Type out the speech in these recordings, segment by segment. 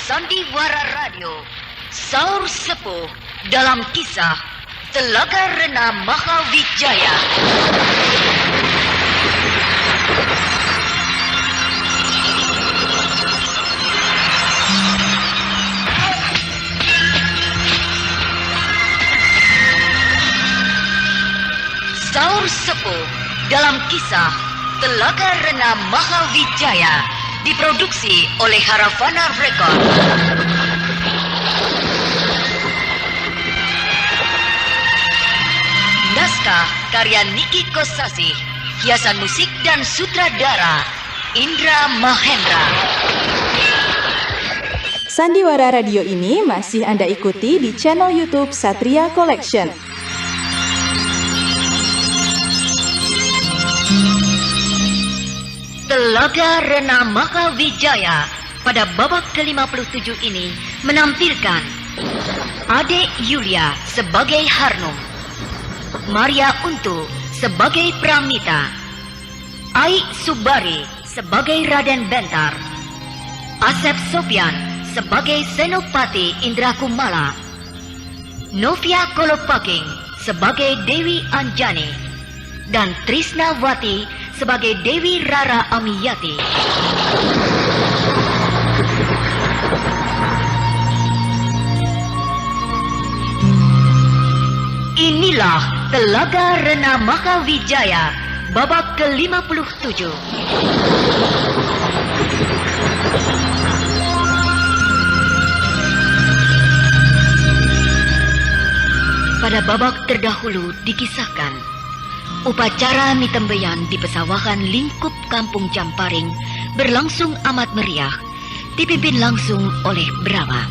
Sandiwara Radio, Saur Sepuh dalam kisah Telaga Rena Mahawijaya. Saur Sepuh dalam kisah Telaga Rena Mahawijaya diproduksi oleh Haravana Record. Naskah karya Niki Kosasih, hiasan musik dan sutradara Indra Mahendra. Sandiwara Radio ini masih Anda ikuti di channel YouTube Satria Collection. Telaga Rena Mahawijaya pada babak ke-57 ini menampilkan Adek Yulia sebagai Harnum, Maria Untu sebagai Pramita, Ai Subari sebagai Raden Bentar, Asep Sopyan sebagai Senopati Indra Kumala, Novia Kolopaking sebagai Dewi Anjani, dan Trisnawati sebagai Dewi Rara Amiyati. Inilah Telaga Rena Mahawijaya babak ke-57. Pada babak terdahulu dikisahkan upacara mitembeyan di pesawahan lingkup kampung Jamparing berlangsung amat meriah, dipimpin langsung oleh Brahma.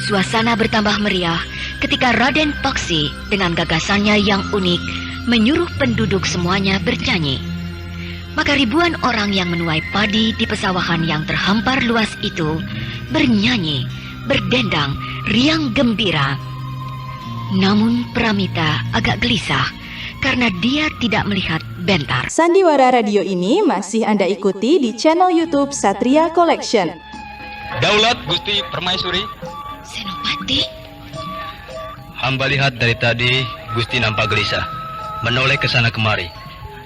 Suasana bertambah meriah ketika Raden Paksi dengan gagasannya yang unik menyuruh penduduk semuanya bernyanyi. Maka ribuan orang yang menuai padi di pesawahan yang terhampar luas itu bernyanyi, berdendang, riang gembira. Namun Pramita agak gelisah karena dia tidak melihat Bentar. Sandiwara Radio ini masih Anda ikuti di channel YouTube Satria Collection. Daulat Gusti Permaisuri. Senopati, Hamba lihat dari tadi Gusti nampak gelisah, menoleh ke sana kemari.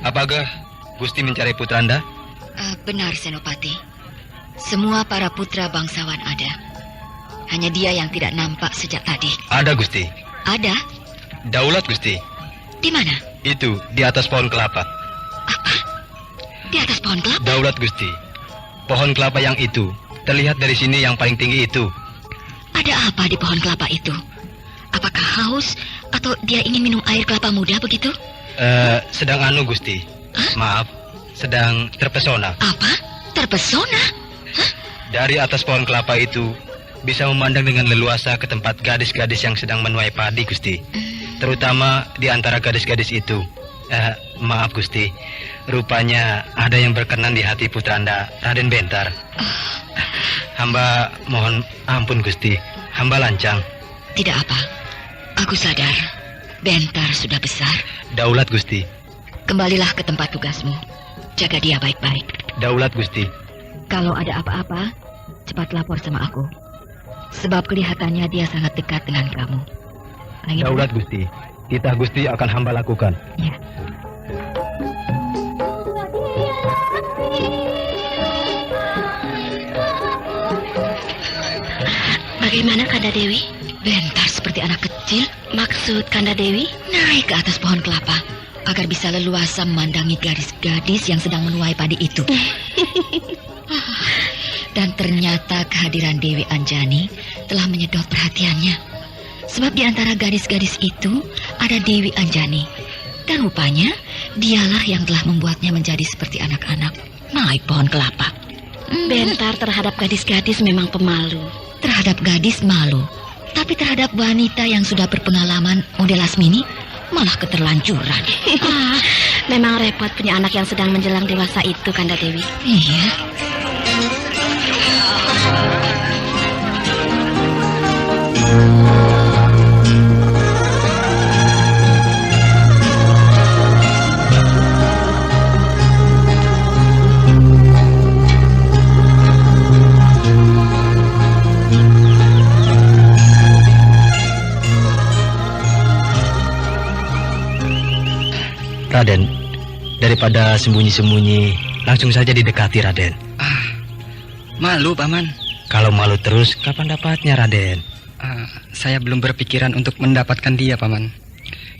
Apakah Gusti mencari putra Anda? Benar Senopati. Semua para putra bangsawan ada. Hanya dia yang tidak nampak sejak tadi. Ada Gusti. Ada? Daulat Gusti. Di mana? Itu, di atas pohon kelapa. Apa? Di atas pohon kelapa? Daulat Gusti. Pohon kelapa yang itu terlihat dari sini yang paling tinggi itu. Ada apa di pohon kelapa itu? Apakah haus atau dia ingin minum air kelapa muda begitu? Sedang anu Gusti. Hah? Maaf, sedang terpesona. Apa? Terpesona? Hah? Dari atas pohon kelapa itu bisa memandang dengan leluasa ke tempat gadis-gadis yang sedang menuai padi Gusti. Terutama di antara gadis-gadis itu. Maaf Gusti, rupanya ada yang berkenan di hati putra Anda, Raden Bentar. Hamba mohon ampun Gusti, hamba lancang. Tidak apa, aku sadar Bentar sudah besar. Daulat Gusti. Kembalilah ke tempat tugasmu. Jaga dia baik-baik. Daulat Gusti. Kalau ada apa-apa, cepat lapor sama aku. Sebab kelihatannya dia sangat dekat dengan kamu. Lagi Daulat Gusti, titah Gusti akan hamba lakukan. Ya. Bagaimana Kanda Dewi? Bentar seperti anak kecil. Maksud Kanda Dewi? Naik ke atas pohon kelapa agar bisa leluasa memandangi gadis-gadis yang sedang menuai padi itu. Dan ternyata kehadiran Dewi Anjani telah menyedot perhatiannya. Sebab di antara gadis-gadis itu ada Dewi Anjani. Dan rupanya dialah yang telah membuatnya menjadi seperti anak-anak naik pohon kelapa. Bentar terhadap gadis-gadis memang pemalu. Terhadap gadis malu, tapi terhadap wanita yang sudah berpengalaman model Lasmini malah keterlanjuran. Memang repot punya anak yang sedang menjelang dewasa itu, Kanda Dewi. Iya. Raden, daripada sembunyi-sembunyi, langsung saja didekati, Raden. Malu, Paman. Kalau malu terus, kapan dapatnya, Raden? Saya belum berpikiran untuk mendapatkan dia, Paman.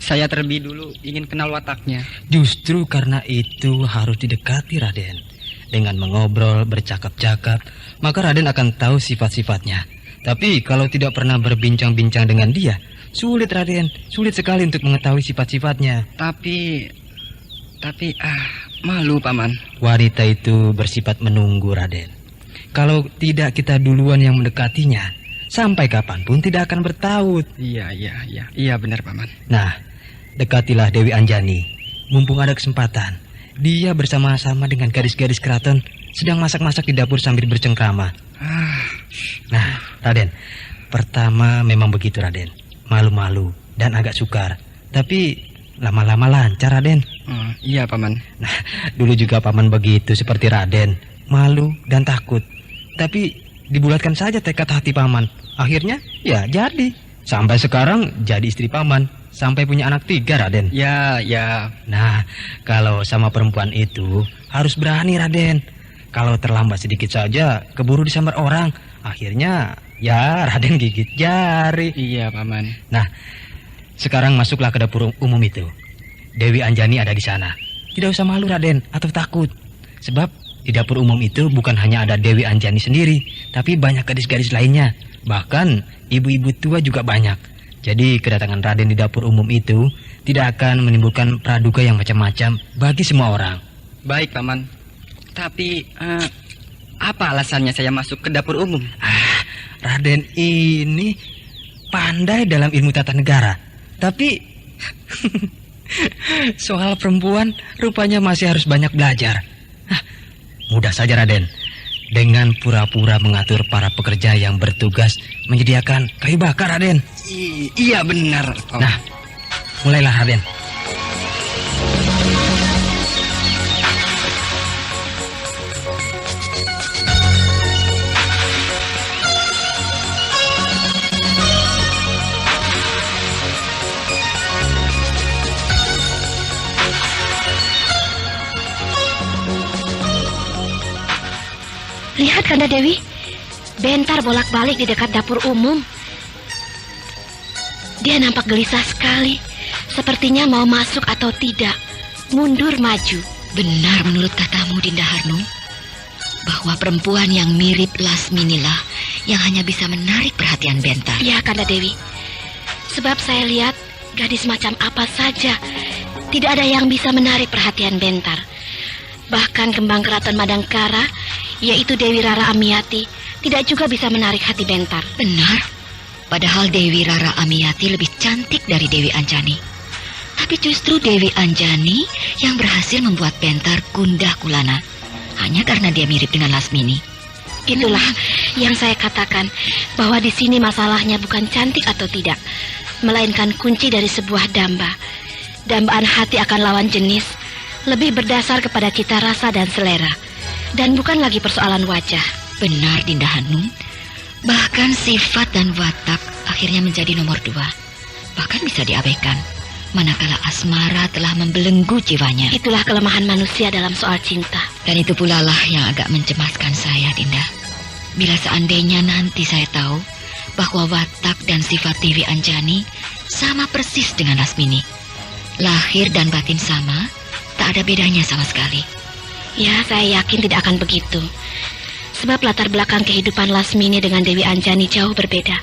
Saya terlebih dulu ingin kenal wataknya. Justru karena itu harus didekati, Raden. Dengan mengobrol, bercakap-cakap, maka Raden akan tahu sifat-sifatnya. Tapi kalau tidak pernah berbincang-bincang dengan dia, sulit, Raden. Sulit sekali untuk mengetahui sifat-sifatnya. Tapi malu, Paman. Wanita itu bersifat menunggu, Raden. Kalau tidak kita duluan yang mendekatinya, sampai kapanpun tidak akan bertaut. Iya benar, Paman. Nah, dekatilah Dewi Anjani. Mumpung ada kesempatan. Dia bersama-sama dengan gadis-gadis keraton sedang masak-masak di dapur sambil bercengkrama. Nah, Raden, pertama memang begitu, Raden. Malu-malu dan agak sukar. Tapi lama-lama lancar, Raden. Iya, Paman. Nah, dulu juga Paman begitu seperti Raden. Malu dan takut. Tapi dibulatkan saja tekad hati Paman. Akhirnya, ya jadi. Sampai sekarang jadi istri Paman. Sampai punya anak 3, Raden. Ya. Nah, kalau sama perempuan itu harus berani, Raden. Kalau terlambat sedikit saja, keburu disambar orang. Akhirnya, ya Raden gigit jari. Iya, Paman. Nah, sekarang masuklah ke dapur umum itu. Dewi Anjani ada di sana. Tidak usah malu, Raden, atau takut. Sebab di dapur umum itu bukan hanya ada Dewi Anjani sendiri, tapi banyak gadis-gadis lainnya. Bahkan ibu-ibu tua juga banyak. Jadi kedatangan Raden di dapur umum itu tidak akan menimbulkan praduga yang macam-macam bagi semua orang. Baik, Paman. Tapi apa alasannya saya masuk ke dapur umum? Raden ini pandai dalam ilmu tata negara. Tapi soal perempuan rupanya masih harus banyak belajar. Mudah saja, Raden. Dengan pura-pura mengatur para pekerja yang bertugas menyediakan kayu bakar, Raden. Iya benar. Nah, mulailah, Raden. Lihat, Kanda Dewi. Bentar bolak-balik di dekat dapur umum. Dia nampak gelisah sekali. Sepertinya mau masuk atau tidak. Mundur maju. Benar menurut katamu, Dinda Harnum, bahwa perempuan yang mirip Lasminilah yang hanya bisa menarik perhatian Bentar. Ya, Kanda Dewi. Sebab saya lihat gadis macam apa saja tidak ada yang bisa menarik perhatian Bentar. Bahkan kembang keraton Madangkara, yaitu Dewi Rara Amiyati, tidak juga bisa menarik hati Bentar. Benar. Padahal Dewi Rara Amiyati lebih cantik dari Dewi Anjani. Tapi justru Dewi Anjani yang berhasil membuat Bentar gundah gulana. Hanya karena dia mirip dengan Lasmini. Itulah yang saya katakan, bahwa di sini masalahnya bukan cantik atau tidak, melainkan kunci dari sebuah damba. Dambaan hati akan lawan jenis lebih berdasar kepada cita rasa dan selera, dan bukan lagi persoalan wajah. Benar, Dinda Hanum. Bahkan sifat dan watak akhirnya menjadi nomor 2. Bahkan bisa diabaikan manakala asmara telah membelenggu jiwanya. Itulah kelemahan manusia dalam soal cinta. Dan itu pula lah yang agak mencemaskan saya, Dinda. Bila seandainya nanti saya tahu bahwa watak dan sifat Dewi Anjani sama persis dengan Lasmini. Lahir dan batin sama, tak ada bedanya sama sekali. Ya, saya yakin tidak akan begitu. Sebab latar belakang kehidupan Lasmini dengan Dewi Anjani jauh berbeda.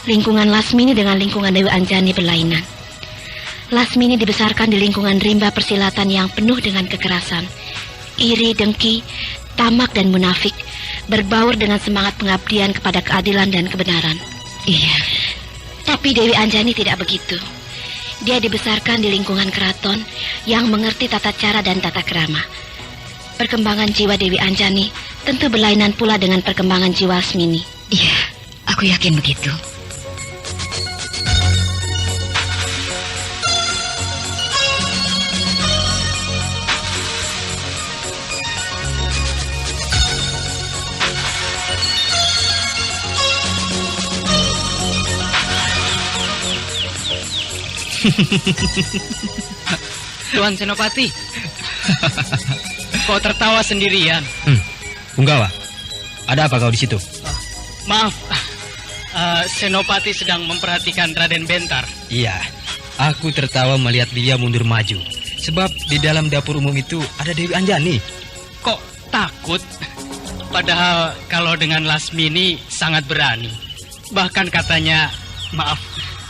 Lingkungan Lasmini dengan lingkungan Dewi Anjani berlainan. Lasmini dibesarkan di lingkungan rimba persilatan yang penuh dengan kekerasan, iri, dengki, tamak dan munafik, berbaur dengan semangat pengabdian kepada keadilan dan kebenaran. Iya. Tapi Dewi Anjani tidak begitu. Dia dibesarkan di lingkungan keraton yang mengerti tata cara dan tata krama. Perkembangan jiwa Dewi Anjani tentu berlainan pula dengan perkembangan jiwa Lasmini. Iya, aku yakin begitu. Tuan Senopati. Kau tertawa sendirian. Punggawa, ada apa kau di situ? Maaf, Senopati sedang memperhatikan Raden Bentar. Iya, aku tertawa melihat dia mundur maju. Sebab di dalam dapur umum itu ada Dewi Anjani. Kok takut? Padahal kalau dengan Lasmini sangat berani. Bahkan katanya, maaf,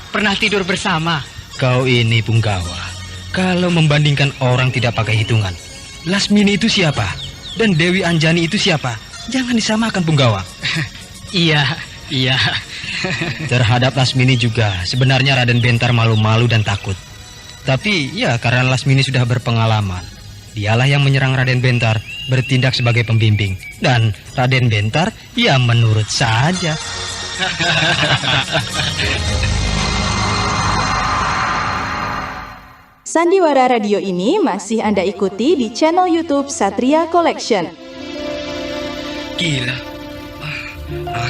pernah tidur bersama. Kau ini Punggawa, kalau membandingkan orang tidak pakai hitungan, Lasmini itu siapa? Dan Dewi Anjani itu siapa? Jangan disamakan Punggawa. Iya. Terhadap Lasmini juga sebenarnya Raden Bentar malu-malu dan takut. Tapi ya karena Lasmini sudah berpengalaman, dialah yang menyerang Raden Bentar, bertindak sebagai pembimbing. Dan Raden Bentar ya menurut saja. Sandiwara radio ini masih Anda ikuti di channel YouTube Satria Collection. Gila,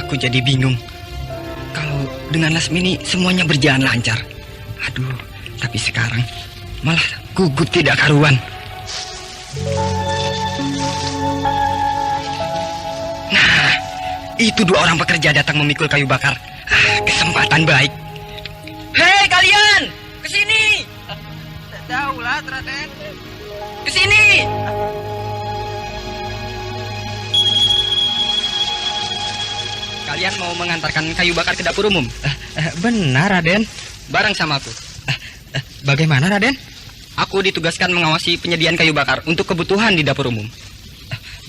aku jadi bingung. Kalau dengan Lasmini semuanya berjalan lancar. Aduh, tapi sekarang malah gugup tidak karuan. Nah, itu 2 orang pekerja datang memikul kayu bakar. Kesempatan baik. Hei kalian, kesini. Daulat, Raden. Kesini. Kalian mau mengantarkan kayu bakar ke dapur umum? Benar Raden. Bareng sama aku. Bagaimana Raden? Aku ditugaskan mengawasi penyediaan kayu bakar untuk kebutuhan di dapur umum.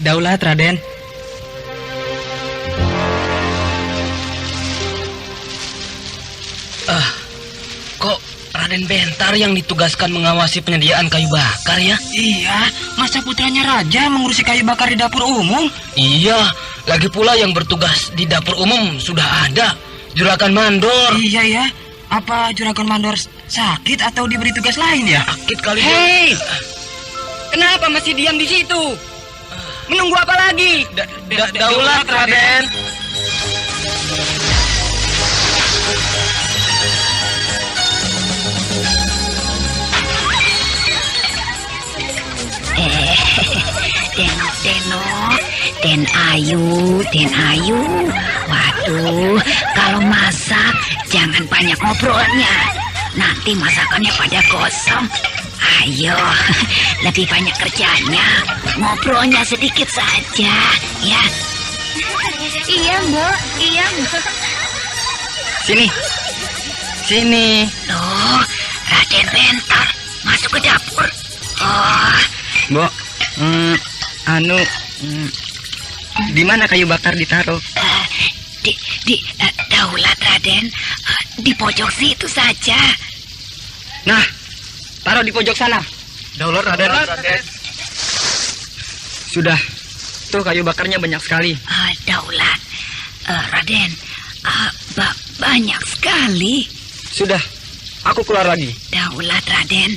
Daulat Raden. Kok Raden Bentar yang ditugaskan mengawasi penyediaan kayu bakar ya? Iya, masa putranya raja mengurusi kayu bakar di dapur umum? Iya, lagi pula yang bertugas di dapur umum sudah ada, Juragan Mandor. Iya ya, apa Juragan Mandor sakit atau diberi tugas lain ya? Sakit kali. Hei, kenapa masih diam di situ? Menunggu apa lagi? Daulat, Raden. Denok, Den Ayu. Waduh, kalau masak jangan banyak ngobrolnya. Nanti masakannya pada gosong. Ayo, lebih banyak kerjanya. Ngobrolnya sedikit saja, ya. Iya, Mbok. Sini. Loh, Raden Bentar masuk ke dapur. Oh, Mbok, di mana kayu bakar ditaruh? di Daulat Raden, di pojok situ saja. Nah, taruh di pojok sana. Daulat Raden. Sudah, tuh kayu bakarnya banyak sekali. Daulat, Raden, banyak sekali. Sudah, aku keluar lagi. Daulat Raden.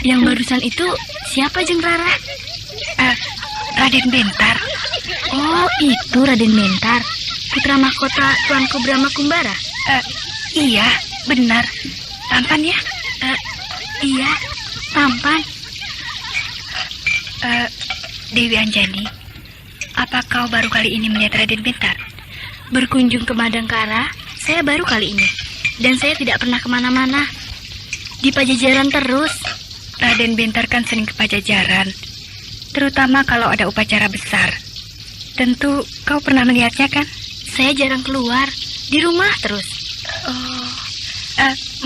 Yang barusan itu siapa, Jeng Rara? Raden Bentar. Oh, itu Raden Bentar, putra mahkota Tuanku Brahma Kumbara. Iya, benar. Tampan ya? Iya, tampan. Dewi Anjani, apa kau baru kali ini melihat Raden Bentar? Berkunjung ke Madangkara, saya baru kali ini. Dan saya tidak pernah kemana-mana. Di Pajajaran terus. Raden Bentar kan sering ke Pajajaran, terutama kalau ada upacara besar. Tentu kau pernah melihatnya kan? Saya jarang keluar, di rumah terus. Oh,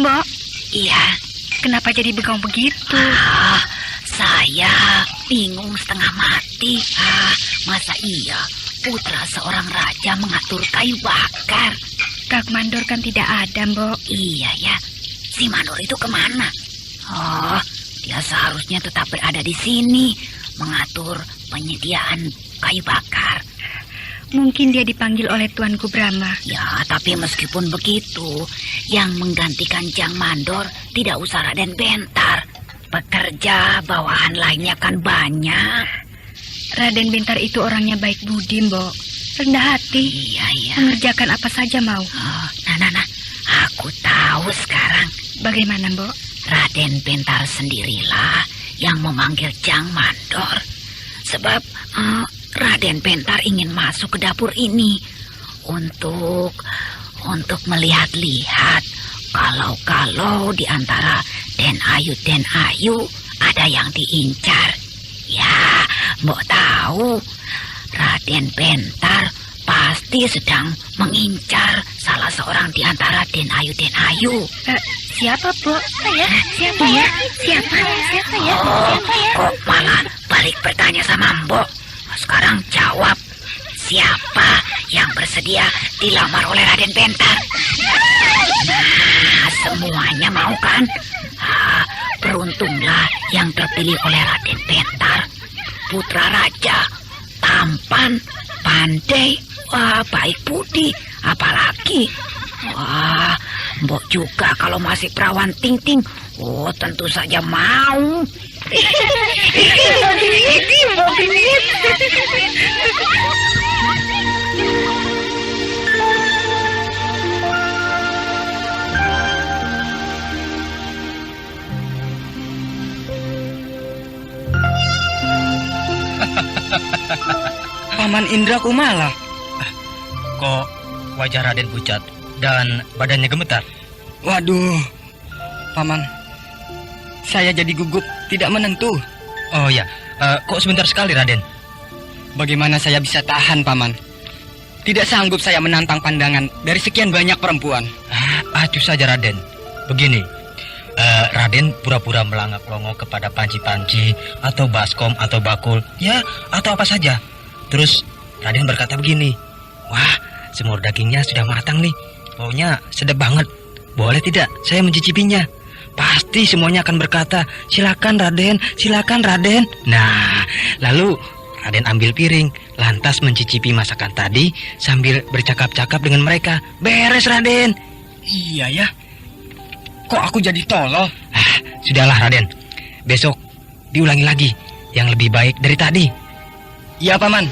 Mbok. Iya. Kenapa jadi bengong begitu? Saya bingung setengah mati. Masa iya putra seorang raja mengatur kayu bakar? Kak Mandor kan tidak ada, Mbok. Iya ya, si Mandor itu kemana? Oh, dia seharusnya tetap berada di sini, mengatur penyediaan kayu bakar. Mungkin dia dipanggil oleh Tuanku Brahma. Ya, tapi meskipun begitu, yang menggantikan Jang Mandor tidak usah Raden Bentar. Pekerja bawahan lainnya kan banyak. Raden Bentar itu orangnya baik budi, Mbok. Rendah hati. Iya. Mengerjakan apa saja mau. Nah. tahu sekarang. Bagaimana, Mbok? Raden Pentar sendirilah yang memanggil Jang Mandor. Sebab Raden Pentar ingin masuk ke dapur ini untuk melihat-lihat kalau di antara Den Ayu ada yang diincar. Ya, Mbok tahu Raden Pentar pasti sedang mengincar salah seorang di antara Den Ayu. Siapa, Bu? Siapa ya? Kok malah balik bertanya sama Mbok? Sekarang jawab, siapa yang bersedia dilamar oleh Raden Pentar? Nah, semuanya mau kan? Beruntunglah yang terpilih oleh Raden Pentar. Putra raja, tampan, pandai, baik budi, apalagi Mbok juga kalau masih perawan ting-ting, tentu saja mau. Paman Indra Kumala. Kok wajah Raden pucat dan badannya gemetar? Waduh, Paman, saya jadi gugup tidak menentu. Oh ya, kok sebentar sekali Raden? Bagaimana saya bisa tahan, Paman? Tidak sanggup saya menantang pandangan dari sekian banyak perempuan. Acuh saja Raden. Begini, Raden pura-pura melangak-longok kepada panci-panci atau baskom atau bakul, ya atau apa saja. Terus Raden berkata begini, wah, semur dagingnya sudah matang nih, baunya sedap banget. Boleh tidak saya mencicipinya? Pasti semuanya akan berkata, silakan Raden, silakan Raden. Nah, lalu Raden ambil piring, lantas mencicipi masakan tadi sambil bercakap-cakap dengan mereka. Beres Raden. Iya ya, kok aku jadi tolol? Sudahlah Raden, besok diulangi lagi yang lebih baik dari tadi. Iya, Paman.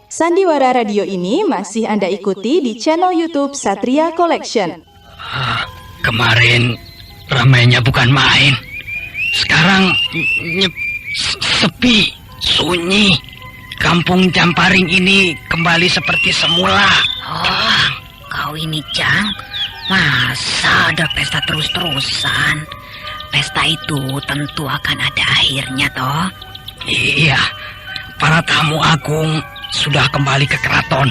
Sandiwara radio ini masih Anda ikuti di channel YouTube Satria Collection. Kemarin ramainya bukan main. Sekarang sepi, sunyi. Kampung Jamparing ini kembali seperti semula. Oh, kau ini Jang, masa ada pesta terus-terusan? Pesta itu tentu akan ada akhirnya toh. Iya, para tamu agung sudah kembali ke keraton.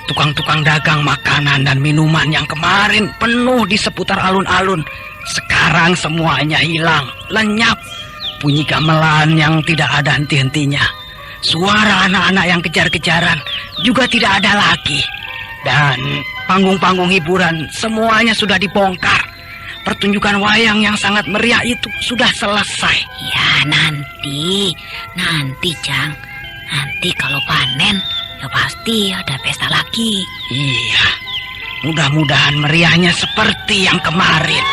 Tukang-tukang dagang makanan dan minuman yang kemarin penuh di seputar alun-alun, sekarang semuanya hilang, lenyap. Bunyi gamelan yang tidak ada henti-hentinya. Suara anak-anak yang kejar-kejaran juga tidak ada lagi. Dan panggung-panggung hiburan semuanya sudah dibongkar. Pertunjukan wayang yang sangat meriah itu sudah selesai. Ya nanti Jang. Nanti kalau panen, ya pasti ada pesta lagi. Iya, mudah-mudahan meriahnya seperti yang kemarin.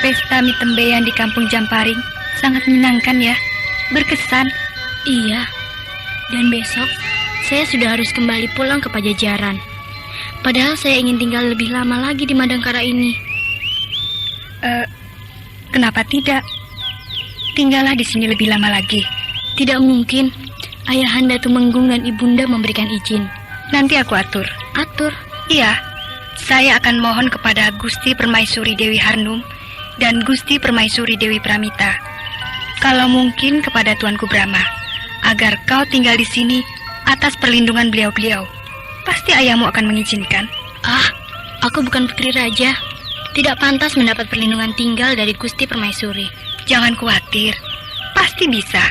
Pesta mie tembean di kampung Jamparing sangat menyenangkan ya. Berkesan. Iya. Dan besok saya sudah harus kembali pulang ke Pajajaran. Padahal saya ingin tinggal lebih lama lagi di Madangkara ini. Kenapa tidak? Tinggallah di sini lebih lama lagi. Tidak mungkin. Ayahanda Tumenggung dan Ibunda memberikan izin. Nanti aku atur. Atur? Iya. Saya akan mohon kepada Gusti Permaisuri Dewi Harnum dan Gusti Permaisuri Dewi Pramita, kalau mungkin kepada Tuanku Brahma, agar kau tinggal di sini atas perlindungan beliau-beliau. Pasti ayahmu akan mengizinkan. Aku bukan putri raja, tidak pantas mendapat perlindungan tinggal dari Gusti Permaisuri. Jangan khawatir, pasti bisa.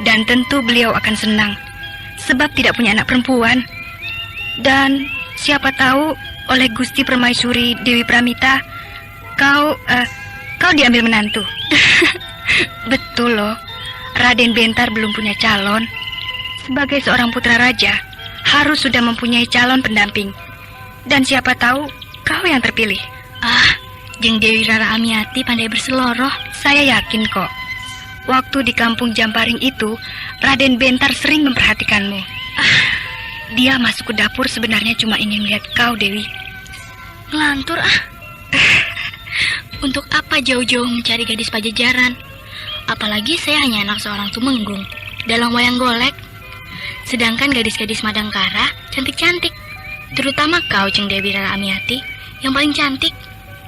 Dan tentu beliau akan senang, sebab tidak punya anak perempuan. Dan siapa tahu oleh Gusti Permaisuri Dewi Pramita, kau diambil menantu. Betul loh, Raden Bentar belum punya calon. Sebagai seorang putra raja, harus sudah mempunyai calon pendamping. Dan siapa tahu kau yang terpilih. Jeng Dewi Rara Amiati pandai berseloroh. Saya yakin kok. Waktu di kampung Jamparing itu, Raden Bentar sering memperhatikanmu. Dia masuk ke dapur sebenarnya cuma ingin melihat kau, Dewi. Ngelantur Untuk apa jauh-jauh mencari gadis Pajajaran? Apalagi saya hanya anak seorang tumenggung dalam wayang golek. Sedangkan gadis-gadis Madangkara cantik-cantik. Terutama kau, Jeng Dewi Rara Amiati, yang paling cantik.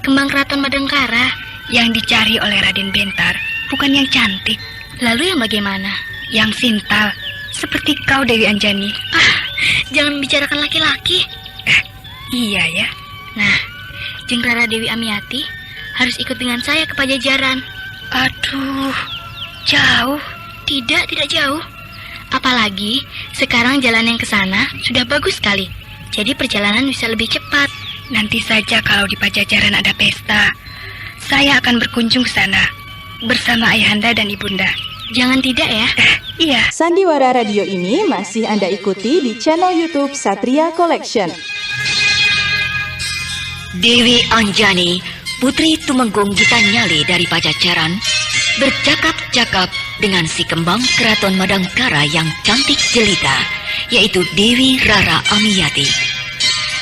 Kembang keraton Madangkara. Yang dicari oleh Raden Bentar bukan yang cantik. Lalu yang bagaimana? Yang sintal, seperti kau, Dewi Anjani. Jangan membicarakan laki-laki. Iya ya. Nah, Jeng Rara Dewi Amiati harus ikut dengan saya ke Pajajaran. Aduh, jauh. Tidak jauh. Apalagi sekarang jalan yang ke sana sudah bagus sekali. Jadi perjalanan bisa lebih cepat. Nanti saja kalau di Pajajaran ada pesta, saya akan berkunjung ke sana bersama ayahanda dan ibunda. Jangan tidak ya? Iya. Sandiwara radio ini masih Anda ikuti di channel YouTube Satria Collection. Dewi Anjani, putri tumenggung Gitanyali dari Pajajaran, bercakap-cakap dengan si kembang keraton Madangkara yang cantik jelita, yaitu Dewi Rara Amiati.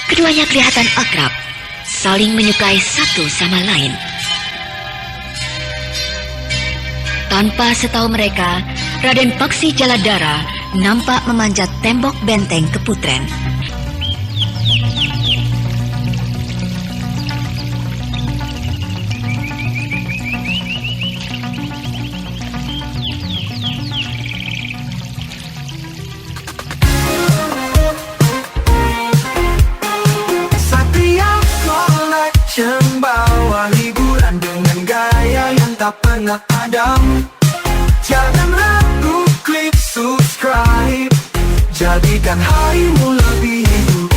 Keduanya kelihatan akrab, saling menyukai satu sama lain. Tanpa setahu mereka, Raden Paksi Jaladara nampak memanjat tembok benteng Keputren. Satria Collection bawa hiburan dengan gaya yang tak pernah padam. Jangan ragu, klik subscribe, jadikan harimu lebih hidup.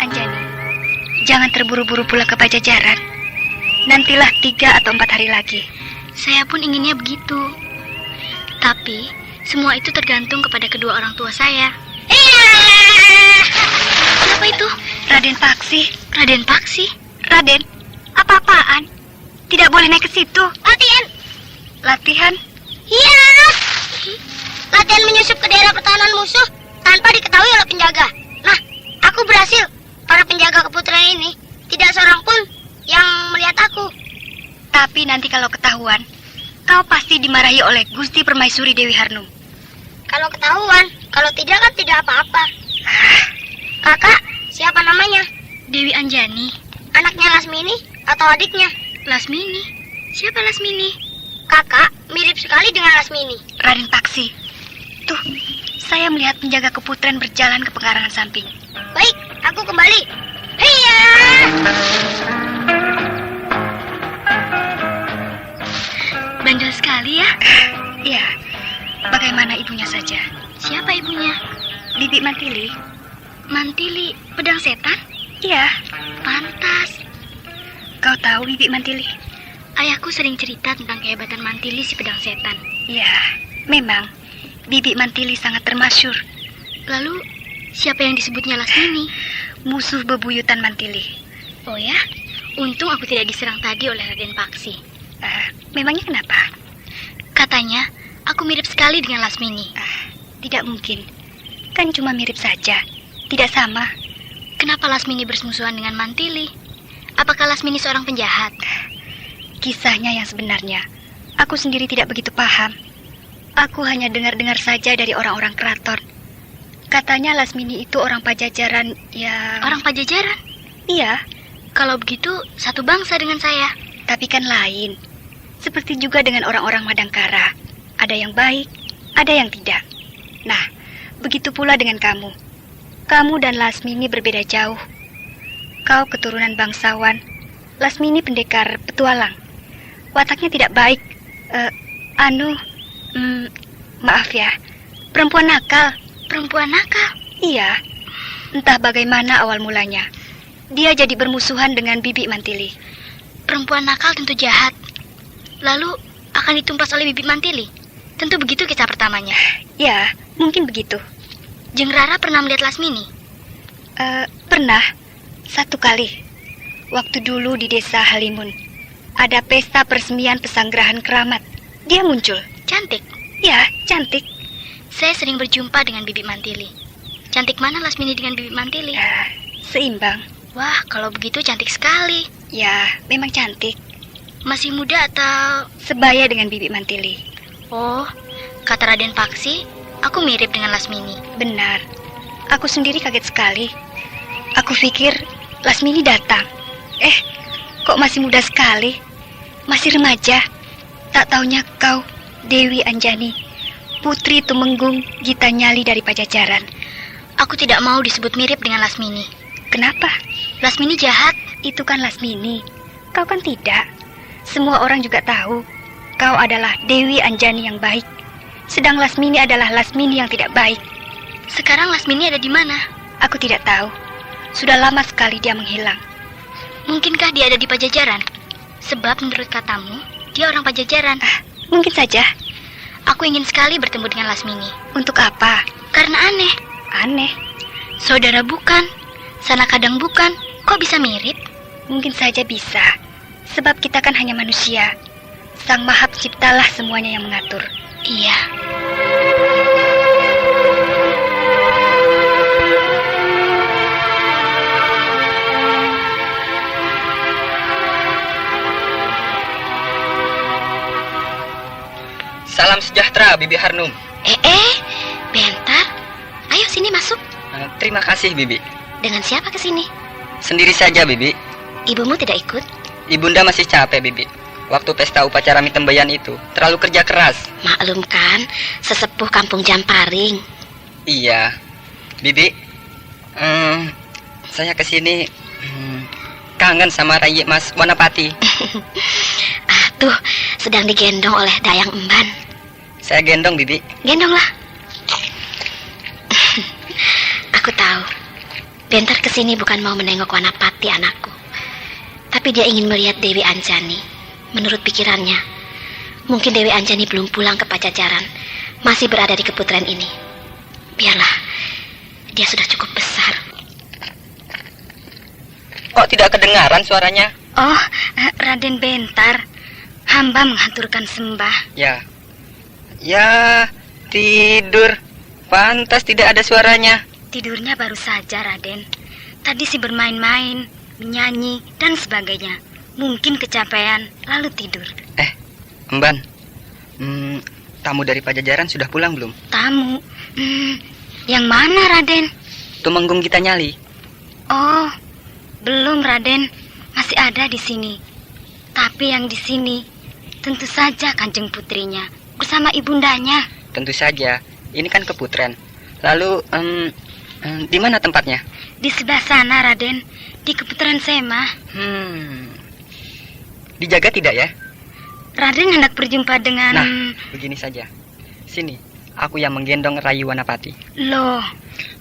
Anjani, jangan terburu-buru pula ke Pajajaran. Nantilah 3 atau 4 hari lagi. Saya pun inginnya begitu. Tapi semua itu tergantung kepada kedua orang tua saya. Siapa itu? Raden Paksi. Raden Paksi? Raden, apa-apaan? Tidak boleh naik ke situ. Latihan. Latihan? Iya. Latihan menyusup ke daerah pertahanan musuh tanpa diketahui oleh penjaga. Nah, aku berhasil. Para penjaga Keputren ini tidak seorang pun yang melihat aku. Tapi nanti kalau ketahuan, kau pasti dimarahi oleh Gusti Permaisuri Dewi Harnum. Kalau ketahuan, kalau tidak kan tidak apa-apa. Kakak, siapa namanya? Dewi Anjani. Anaknya Lasmini atau adiknya? Lasmini? Siapa Lasmini? Kakak mirip sekali dengan Lasmini. Raden Paksi. Tuh, saya melihat penjaga Keputren berjalan ke pekarangan samping. Baik, aku kembali. Hiya! Bandel sekali ya. Iya, bagaimana ibunya saja? Siapa ibunya? Bibi Mantili. Mantili, pedang setan? Iya. Pantas. Kau tahu Bibi Mantili? Ayahku sering cerita tentang kehebatan Mantili si pedang setan. Iya, memang Bibi Mantili sangat termasyur. Lalu, siapa yang disebutnya Lasmini? Musuh bebuyutan Mantili. Oh ya? Untung aku tidak diserang tadi oleh Raden Paksi. Memangnya kenapa? Katanya, aku mirip sekali dengan Lasmini. Tidak mungkin. Kan cuma mirip saja. Tidak sama. Kenapa Lasmini bersemusuhan dengan Mantili? Apakah Lasmini seorang penjahat? Kisahnya yang sebenarnya, aku sendiri tidak begitu paham. Aku hanya dengar-dengar saja dari orang-orang keraton. Katanya Lasmini itu orang Pajajaran yang... Orang Pajajaran? Iya. Kalau begitu, satu bangsa dengan saya. Tapi kan lain. Seperti juga dengan orang-orang Madangkara. Ada yang baik, ada yang tidak. Nah, begitu pula dengan kamu. Kamu dan Lasmini berbeda jauh. Kau keturunan bangsawan, Lasmini pendekar petualang. Wataknya tidak baik. Maaf ya, perempuan nakal. Perempuan nakal? Iya, entah bagaimana awal mulanya. Dia jadi bermusuhan dengan Bibi Mantili. Perempuan nakal tentu jahat. Lalu akan ditumpas oleh Bibi Mantili. Tentu begitu kisah pertamanya. Ya, mungkin begitu. Jeng Rara pernah melihat Lasmini? Pernah. Satu kali. Waktu dulu di desa Halimun. Ada pesta peresmian pesanggerahan keramat. Dia muncul. Cantik? Ya, cantik. Saya sering berjumpa dengan Bibi Mantili. Cantik mana Lasmini dengan Bibi Mantili? Seimbang. Wah, kalau begitu cantik sekali. Ya, memang cantik. Masih muda atau... Sebaya dengan Bibi Mantili. Oh, kata Raden Paksi, aku mirip dengan Lasmini. Benar. Aku sendiri kaget sekali. Aku pikir Lasmini datang. Kok masih muda sekali? Masih remaja. Tak taunya kau, Dewi Anjani, putri Tumenggung Gita Nyali dari Pajajaran. Aku tidak mau disebut mirip dengan Lasmini. Kenapa? Lasmini jahat. Itu kan Lasmini. Kau kan tidak. Semua orang juga tahu kau adalah Dewi Anjani yang baik. Sedang Lasmini adalah Lasmini yang tidak baik. Sekarang Lasmini ada di mana? Aku tidak tahu. Sudah lama sekali dia menghilang. Mungkinkah dia ada di Pajajaran? Sebab menurut katamu, dia orang Pajajaran. Mungkin saja. Aku ingin sekali bertemu dengan Lasmini. Untuk apa? Karena aneh. Aneh? Saudara bukan, sana kadang bukan. Kok bisa mirip? Mungkin saja bisa. Sebab kita kan hanya manusia. Sang Maha Penciptalah semuanya yang mengatur. Iya. Salam sejahtera, Bibi Harnum. Bentar. Ayo sini masuk. Terima kasih, Bibi. Dengan siapa ke sini? Sendiri saja, Bibi. Ibumu tidak ikut? Ibunda masih capek, Bibi. Waktu pesta upacara Mitembayan itu terlalu kerja keras. Maklum kan, sesepuh kampung Jamparing. Iya, Bibi. Saya kesini kangen sama Rai Mas Wanapati. Tuh, sedang digendong oleh Dayang Emban. Saya gendong, Bibi. Gendonglah. Aku tahu. Bentar kesini bukan mau menengok Wanapati anakku, tapi dia ingin melihat Dewi Anjani. Menurut pikirannya, mungkin Dewi Anjani belum pulang ke Pajajaran, masih berada di keputren ini. Biarlah, dia sudah cukup besar. Kok tidak kedengaran suaranya? Oh, Raden Bentar. Hamba menghaturkan sembah. Ya, tidur. Pantas tidak ada suaranya. Tidurnya baru saja, Raden. Tadi sih bermain-main, menyanyi, dan sebagainya. Mungkin kecapean, lalu tidur. Emban, tamu dari Pajajaran sudah pulang belum? Tamu? Yang mana, Raden? Tumenggung Gita Nyali. Oh, belum, Raden. Masih ada di sini. Tapi yang di sini, tentu saja Kanjeng putrinya, bersama ibundanya. Tentu saja, ini kan keputren. Lalu, di mana tempatnya? Di sebelah sana, Raden. Di keputren Sema. Dijaga tidak ya? Raden hendak berjumpa dengan... Nah, begini saja. Sini, aku yang menggendong Rai Wanapati. Loh,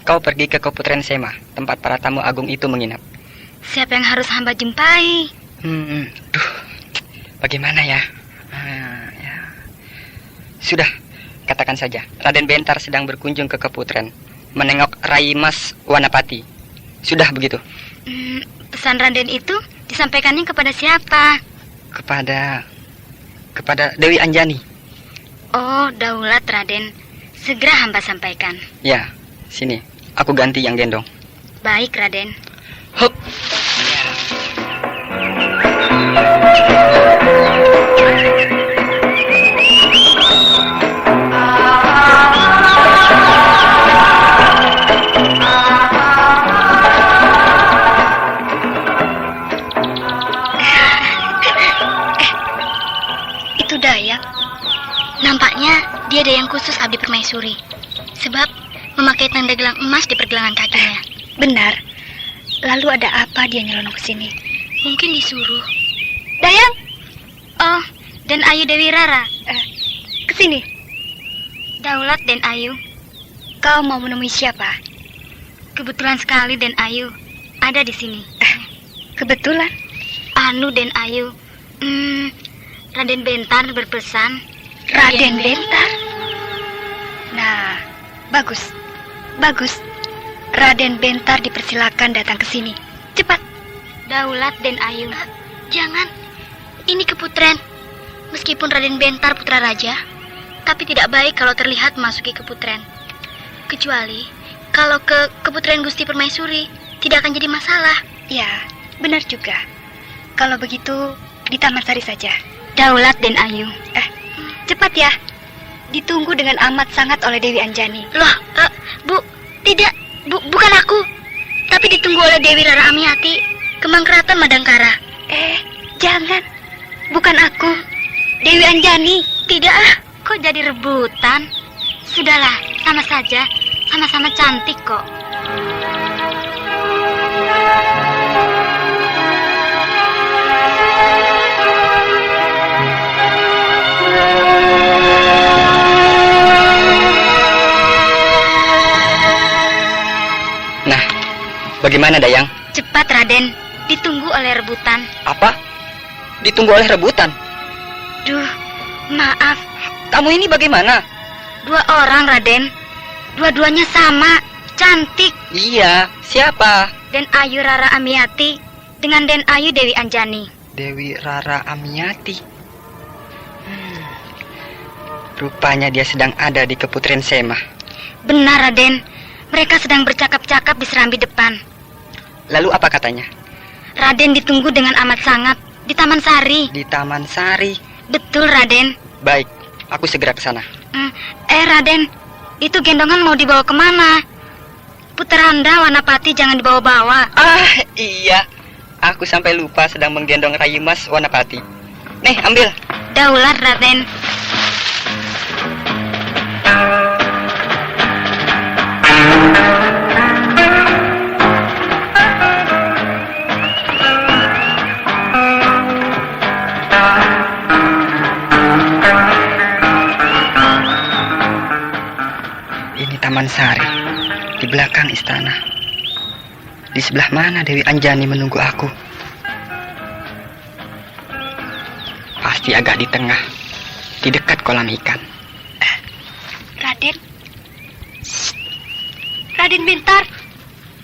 kau pergi ke keputren Sema, tempat para tamu agung itu menginap. Siapa yang harus hamba jumpai? Bagaimana ya? Sudah, katakan saja. Raden Bentar sedang berkunjung ke keputren, menengok Rai Mas Wanapati. Sudah begitu? Pesan Raden itu disampaikannya kepada siapa? Kepada Dewi Anjani. Oh, daulat Raden. Segera hamba sampaikan. Ya, sini. Aku ganti yang gendong. Baik, Raden. Hup. Itu Dayak. Nampaknya dia ada yang khusus abdi permaisuri, sebab memakai tanda gelang emas di pergelangan kakinya. Benar. Lalu ada apa dia nyelonong ke sini? Mungkin disuruh. Dayang? Oh, dan Ayu Dewi Rara. Ke sini. Daulat dan Ayu. Kau mau menemui siapa? Kebetulan sekali Den Ayu ada di sini. Kebetulan. Anu Den Ayu, Raden Bentar berpesan. Raden Bentar? Nah, bagus. Bagus. Raden Bentar dipersilakan datang ke sini. Cepat. Daulat Den Ayu. Jangan. Ini keputren. Meskipun Raden Bentar putra raja, tapi tidak baik kalau terlihat memasuki keputren. Kecuali kalau ke keputren Gusti Permaisuri, tidak akan jadi masalah. Ya, benar juga. Kalau begitu, di Taman Sari saja. Daulat Den Ayu. Cepat ya. Ditunggu dengan amat sangat oleh Dewi Anjani. Loh, Bu, tidak. Bukan aku. Tapi ditunggu oleh Dewi Rara Amiati, Kembang Keraton Madangkara. Jangan. Bukan aku. Dewi Anjani. Tidak, kok jadi rebutan? Sudahlah, sama saja. Sama-sama cantik kok. Nah, bagaimana Dayang? Cepat Raden, ditunggu oleh rebutan. Apa? Ditunggu oleh rebutan? Duh, maaf. Kamu ini bagaimana? 2 orang Raden. Dua-duanya sama, cantik. Iya, siapa? Den Ayu Rara Amiati dengan Den Ayu Dewi Anjani. Dewi Rara Amiati. Rupanya dia sedang ada di Keputren Sema. Benar Raden, mereka sedang bercakap-cakap di serambi depan. Lalu apa katanya? Raden ditunggu dengan amat sangat di Taman Sari. Di Taman Sari. Betul Raden. Baik, aku segera ke sana. Raden, itu gendongan mau dibawa kemana? Puteranda Wanapati jangan dibawa-bawa. Iya, aku sampai lupa sedang menggendong Rai Mas Wanapati. Nih, ambil. Daulat Raden. Taman Sari, di belakang istana. Di sebelah mana Dewi Anjani menunggu aku? Pasti agak di tengah, di dekat kolam ikan. Raden? Raden Bentar.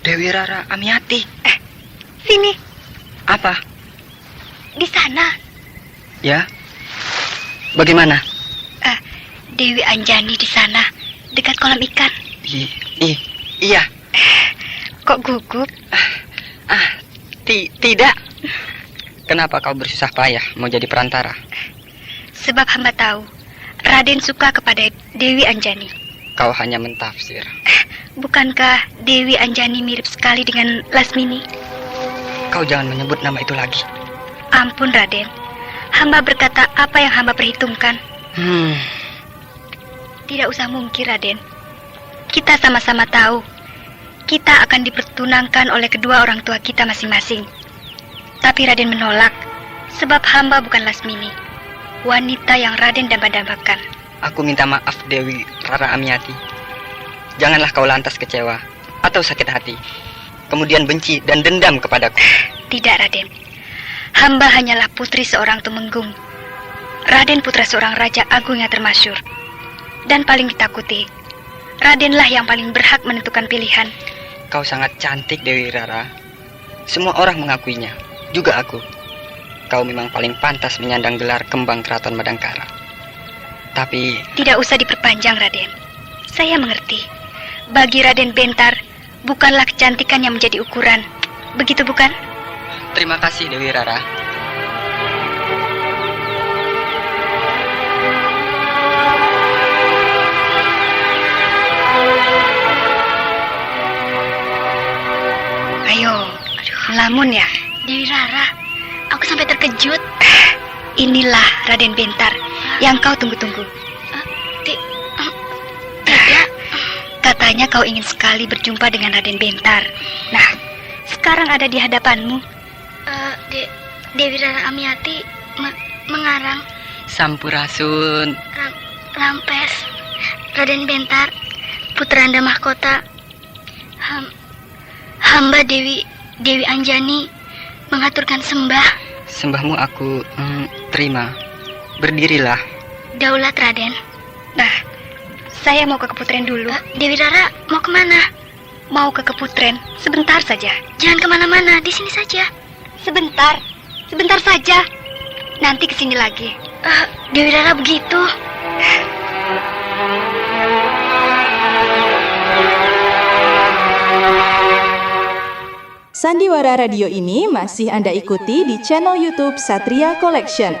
Dewi Rara Amiati. Sini. Apa? Di sana. Ya? Bagaimana? Dewi Anjani di sana, dekat kolam ikan. Iya. Kok gugup? Tidak. Kenapa kau bersusah payah mau jadi perantara? Sebab hamba tahu Raden suka kepada Dewi Anjani. Kau hanya mentafsir. Bukankah Dewi Anjani mirip sekali dengan Lasmini? Kau jangan menyebut nama itu lagi. Ampun Raden, hamba berkata apa yang hamba perhitungkan. Tidak usah mungkir Raden. Kita sama-sama tahu kita akan dipertunangkan oleh kedua orang tua kita masing-masing. Tapi Raden menolak sebab hamba bukan Lasmini, wanita yang Raden dambakan. Aku minta maaf Dewi Rara Amiati. Janganlah kau lantas kecewa atau sakit hati, kemudian benci dan dendam kepadaku. Tidak Raden, hamba hanyalah putri seorang tumenggung. Raden putra seorang raja agung yang termasyur dan paling ditakuti. Radenlah yang paling berhak menentukan pilihan. Kau sangat cantik Dewi Rara. Semua orang mengakuinya, juga aku. Kau memang paling pantas menyandang gelar Kembang Keraton Madangkara. Tapi... Tidak usah diperpanjang Raden. Saya mengerti. Bagi Raden Bentar, bukanlah kecantikan yang menjadi ukuran. Begitu bukan? Terima kasih Dewi Rara. Ayo, lamun ya. Dewi Rara, aku sampai terkejut. Inilah Raden Bentar yang kau tunggu-tunggu. Tidak. Katanya kau ingin sekali berjumpa dengan Raden Bentar. Nah, sekarang ada di hadapanmu. Dewi Rara Amiati mengarang. Sampurasun. Rampes. Raden Bentar, Putranda Mahkota. Hamba Dewi Anjani mengaturkan sembah. Sembahmu aku terima. Berdirilah. Daulat, Raden. Nah, saya mau ke Keputren dulu. Dewi Rara mau kemana? Mau ke Keputren, sebentar saja. Jangan kemana-mana, di sini saja. Sebentar saja. Nanti kesini lagi. Dewi Rara begitu. Sandiwara radio ini masih Anda ikuti di channel YouTube Satria Collection.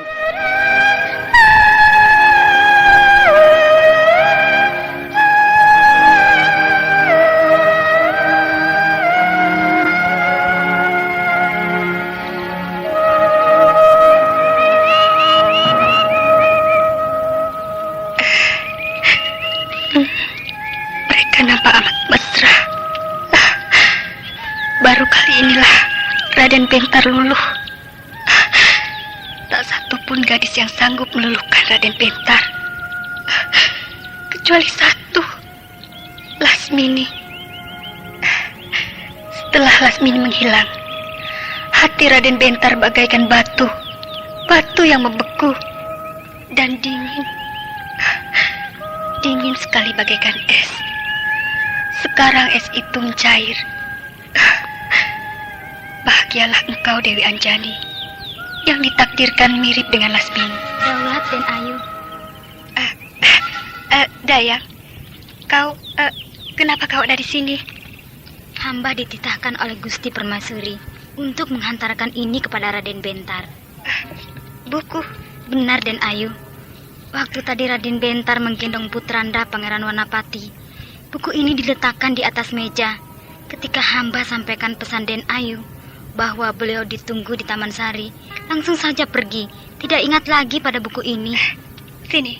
Mereka nampak amat mesra. Baru kali inilah Raden Bentar luluh. Tak satu pun gadis yang sanggup meluluhkan Raden Bentar, kecuali satu, Lasmini. Setelah Lasmini menghilang, hati Raden Bentar bagaikan batu yang membeku dan dingin sekali bagaikan es. Sekarang es itu mencair. Bahagialah engkau, Dewi Anjani, yang ditakdirkan mirip dengan Lasmini. Daulat dan Ayu. Dayang, kenapa kau ada di sini? Hamba dititahkan oleh Gusti Permaisuri untuk menghantarkan ini kepada Raden Bentar. Buku? Benar, Den Ayu. Waktu tadi Raden Bentar menggendong putranda Pangeran Wanapati, buku ini diletakkan di atas meja. Ketika hamba sampaikan pesan Den Ayu bahwa beliau ditunggu di Taman Sari, langsung saja pergi, tidak ingat lagi pada buku ini. Sini,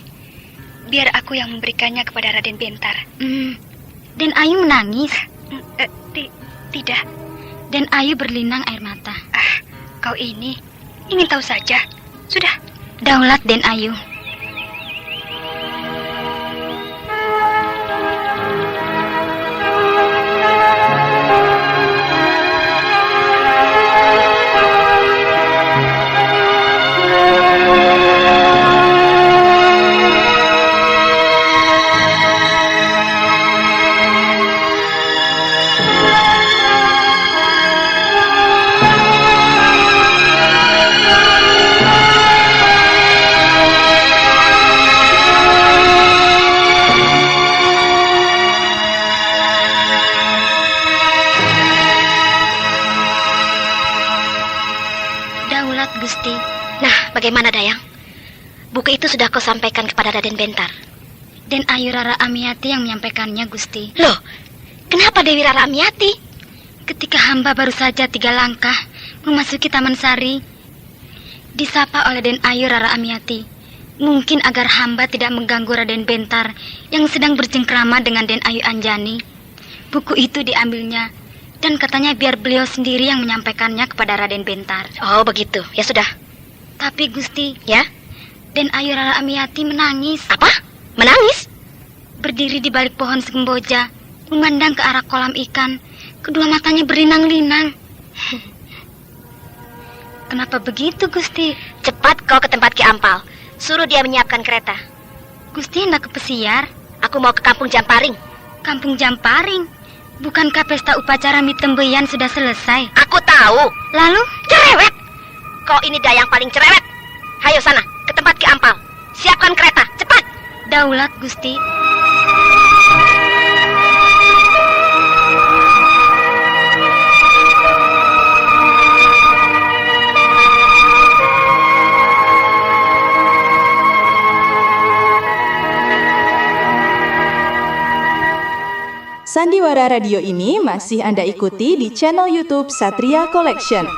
biar aku yang memberikannya kepada Raden Bentar. Den Ayu menangis. Tidak. Den Ayu berlinang air mata. Kau ini ingin tahu saja. Sudah. Daulat, Den Ayu. Gusti. Nah, bagaimana Dayang? Buku itu sudah kau sampaikan kepada Raden Bentar. Den Ayu Rara Amiati yang menyampaikannya, Gusti. Loh, kenapa Dewi Rara Amiati? Ketika hamba baru saja 3 langkah memasuki Taman Sari, disapa oleh Den Ayu Rara Amiati. Mungkin agar hamba tidak mengganggu Raden Bentar yang sedang bercengkrama dengan Den Ayu Anjani. Buku itu diambilnya, dan katanya biar beliau sendiri yang menyampaikannya kepada Raden Bentar. Oh, begitu. Ya sudah. Tapi Gusti, ya? Den Ayu Rara Amiati menangis. Apa? Menangis? Berdiri di balik pohon semboja, memandang ke arah kolam ikan. Kedua matanya berlinang-linang. Kenapa begitu, Gusti? Cepat kau ke tempat Ki Ampal. Suruh dia menyiapkan kereta. Gusti hendak ke pesiar? Aku mau ke Kampung Jamparing. Kampung Jamparing? Bukankah pesta upacara Mitembeyan sudah selesai? Aku tahu. Lalu? Cerewet. Kau ini Dayang paling cerewet. Hayo sana, ke tempat Ki Ampal. Siapkan kereta, cepat. Daulat, Gusti. Sandiwara radio ini masih Anda ikuti di channel YouTube Satria Collection.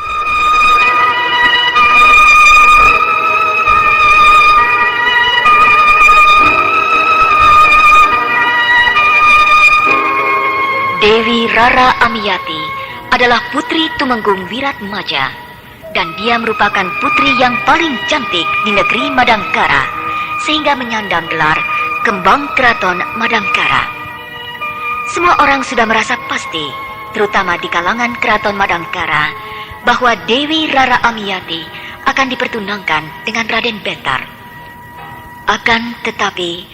Dewi Rara Amiati adalah putri Tumenggung Wiratmaja, dan dia merupakan putri yang paling cantik di negeri Madangkara, sehingga menyandang gelar Kembang Keraton Madangkara. Semua orang sudah merasa pasti terutama di kalangan keraton Madangkara, bahwa Dewi Rara Amiyati akan dipertunangkan dengan Raden Bentar. Akan tetapi,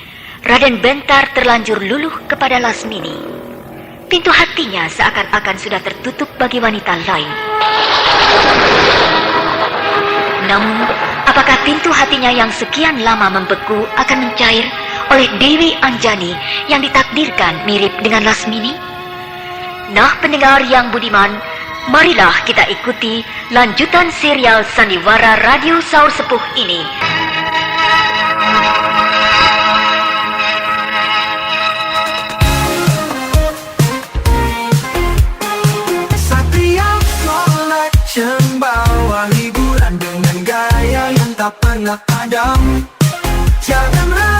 Raden Bentar terlanjur luluh kepada Lasmini. Pintu hatinya seakan-akan sudah tertutup bagi wanita lain. Namun, apakah pintu hatinya yang sekian lama membeku akan mencair oleh Dewi Anjani yang ditakdirkan mirip dengan Lasmini? Nah, pendengar yang budiman, marilah kita ikuti lanjutan serial Sandiwara Radio Saur Sepuh ini. Satria Collection bawa hiburan dengan gaya yang tak pernah padam. Jangan ragu